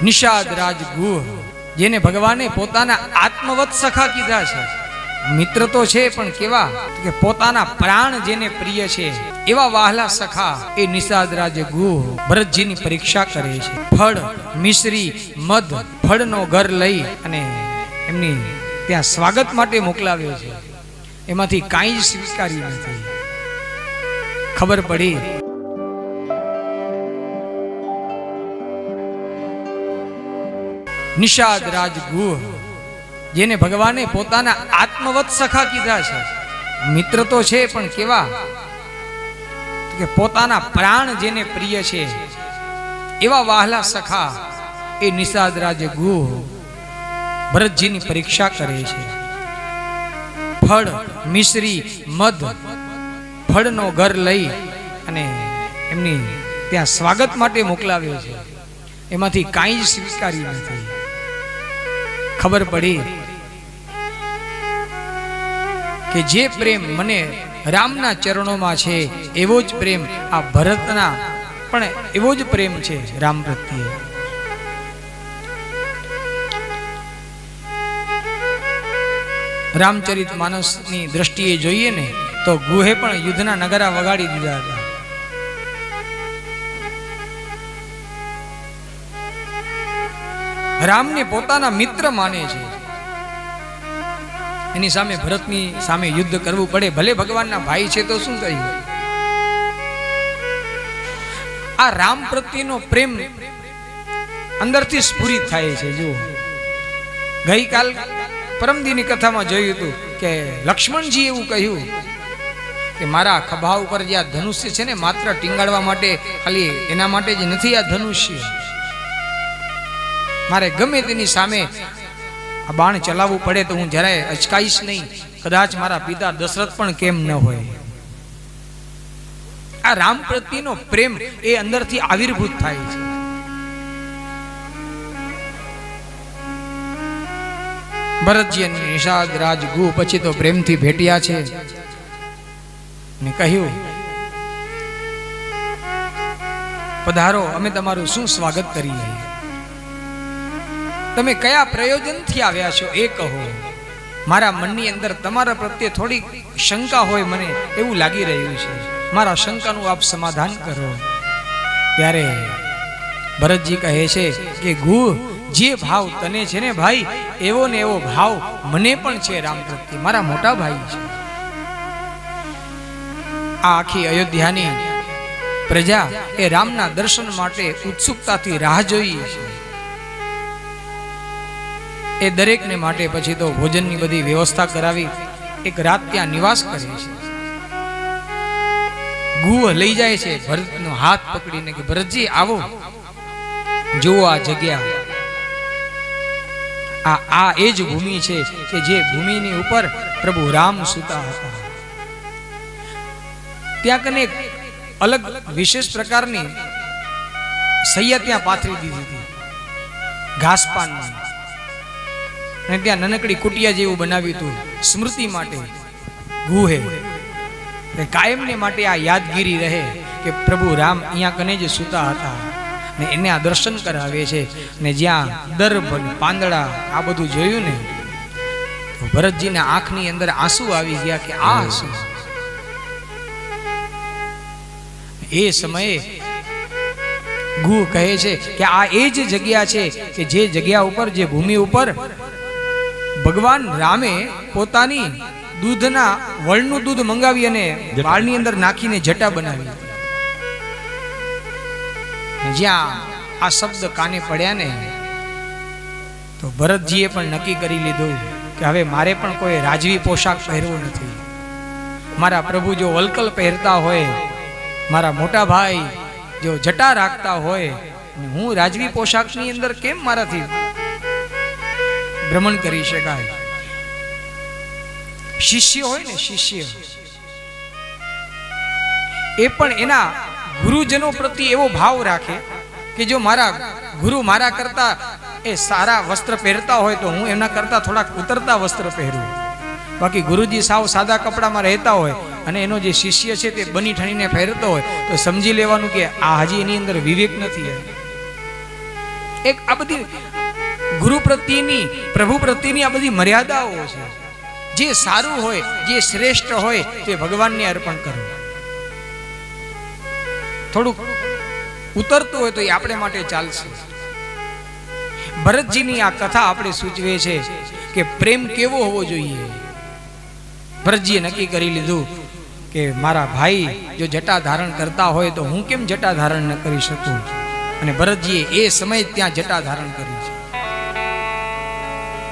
નિષાદ રાજગુહ, જેને ભગવાને પોતાના આત્મવત સખા કીધા છે. મિત્ર તો છે પણ કેવા કે પોતાના પ્રાણ જેને પ્રિય છે એવા વહાલા સખા એ નિષાદ રાજગુહ ભરતજીની પરીક્ષા કરે છે. ફળ, મિશ્રી, મધ, ફળનો ઘર લઈ અને એમની ત્યાં સ્વાગત માટે મોકલાવ્યો છે. એમાંથી કાંઈ જ સ્વીકાર્યું નથી. ખબર પડી નિષાદ રાજગુહ, જેને ભગવાને પોતાના આત્મવત સખા કીધા છે. મિત્ર તો છે પણ કેવા કે પોતાના પ્રાણ જેને પ્રિય છે એવા વહાલા સખા એ નિષાદ રાજગુહ ભરતજીની પરીક્ષા કરે છે. ફળ, મિશ્રી, મધ, ફળનો ઘર લઈ અને એમની ત્યાં સ્વાગત માટે મોકલાવ્યો છે. એમાંથી કાંઈ જ સ્વીકાર્યું નથી. ખબર પડી કે જે પ્રેમ મને રામના ચરણોમાં છે એવો જ પ્રેમ આ ભરતના પણ એવો જ પ્રેમ છે રામ પ્રત્યે. રામચરિત માનસની દ્રષ્ટિએ જોઈએ ને તો ગુહે પણ યુદ્ધના નગારા વગાડી દીધા હતા. રામને પોતાના મિત્ર માને છે. એની સામે ભરતની સામે યુદ્ધ કરવું પડે, ભલે ભગવાનના ભાઈ છે તો શું કહ્યું. આ રામ પ્રત્યેનો પ્રેમ અંદરથી સ્ફુરિત થાય છે. જો ગઈકાલ પરમદીની કથામાં જોયું હતું કે લક્ષ્મણજી એવું કહ્યું કે મારા ખભા ઉપર જે આ ધનુષ્ય છે ને માત્ર ટીંગાડવા માટે, ખાલી એના માટે જ નથી આ ધનુષ્ય. મારે ગમે તેની સામે આ બાણ ચલાવવું પડે તો હું જરાય અચકાઈશ નહીં. કદાચ મારા પિતા દશરથ પણ કેમ ન હોય. આ રામ પ્રત્યેનો પ્રેમ એ અંદરથી આવિર્ભૂત થાય છે. ભરતજી અને નિષાદ રાજગુહ પછી તો પ્રેમથી ભેટ્યા છે ને કહ્યું, પધારો, અમે તમારું શું સ્વાગત કરીએ. તમે કયા પ્રયોજનથી આવ્યા છો એ કહો. મારા મનની અંદર તમારા પ્રત્યે થોડી શંકા હોય, મને એવું લાગી રહ્યું છે. મારા શંકાનું આપ સમાધાન કરો. ત્યારે ભરતજી કહે છે કે ગુહ, જે ભાવ તને છે ને ભાઈ, એવો ને એવો ભાવ મને પણ છે રામ પ્રત્યે. મારા મોટા ભાઈ છે. આ આખી અયોધ્યાની પ્રજા એ રામના દર્શન માટે ઉત્સુકતાથી રાહ જોઈ છે. એ દરેકને માટે પછી તો ભોજનની બધી વ્યવસ્થા કરાવી એક રાત ત્યાં નિવાસ કરે છે. ગુહ લઈ જાય છે ભરતનો હાથ પકડીને કે ભરતજી આવો, જુઓ આ જગ્યા. આ એ જ ભૂમિ છે કે જે ભૂમિની ઉપર પ્રભુ રામ સૂતા હતા. ત્યાં કને અલગ વિશેષ પ્રકારની સૈયા ત્યાં પાથરી દીધી હતી ઘાસપાનની. અને ત્યાં નાનકડી કુટિયા જેવું બનાવ્યું હતું સ્મૃતિ માટે. ગુહે કાયમને માટે આ યાદગીરી રહે કે પ્રભુ રામ અહીંયા કને જ સૂતા હતા. ને એને આ દર્શન કરાવે છે. ને જ્યાં દર્ભ, પાંદડા આ બધું જોયું ને તો ભરતજીના આંખની અંદર આંસુ આવી ગયા કે આ શું. એ સમયે ગુહ કહે છે કે આ એ જ જગ્યા છે કે જે જગ્યા ઉપર, જે ભૂમિ ઉપર ભગવાન રામે પોતાની દૂધના વળનું દૂધ મંગાવી અને વાળની અંદર નાખીને જટા બનાવી. જ્યાં આ શબ્દ કાને પડ્યા ને તો ભરતજીએ પણ નક્કી કરી લીધું કે હવે મારે પણ કોઈ રાજવી પોશાક પહેરવો નથી. મારા પ્રભુ જો વલકલ પહેરતા હોય, મારા મોટા ભાઈ જો જટા રાખતા હોય, હું રાજવી પોશાકની અંદર કેમ મારાથી ભ્રમણ કરી શકાય. શિષ્ય હોય ને, શિષ્ય એ પણ એના ગુરુજનો પ્રત્યે એવો ભાવ રાખે કે જો મારા ગુરુ મારા કરતા એ સારા વસ્ત્ર પહેરતા હોય તો હું એમના કરતા થોડાક ઉતરતા વસ્ત્ર પહેરું. બાકી ગુરુજી સાવ સાદા કપડામાં રહેતા હોય અને એનો જે શિષ્ય છે તે બની ઠણીને પહેરતો હોય તો સમજી લેવાનું કે આ હજી એની અંદર વિવેક નથી. એક આ બધી ગુરુ પ્રત્યેની, પ્રભુ પ્રત્યેની આ બધી મર્યાદાઓ છે. જે સારું હોય, જે શ્રેષ્ઠ હોય તે ભગવાનને અર્પણ કરવું. થોડુંક ઉતરતું હોય તો એ આપણે માટે ચાલશે. ભરતજીની આ કથા આપણે સૂચવે છે કે પ્રેમ કેવો હોવો જોઈએ. ભરતજીએ નક્કી કરી લીધું કે મારા ભાઈ જો જટા ધારણ કરતા હોય તો હું કેમ જટા ધારણ ન કરી શકું. અને ભરતજીએ એ સમય ત્યાં જટા ધારણ કરી છે.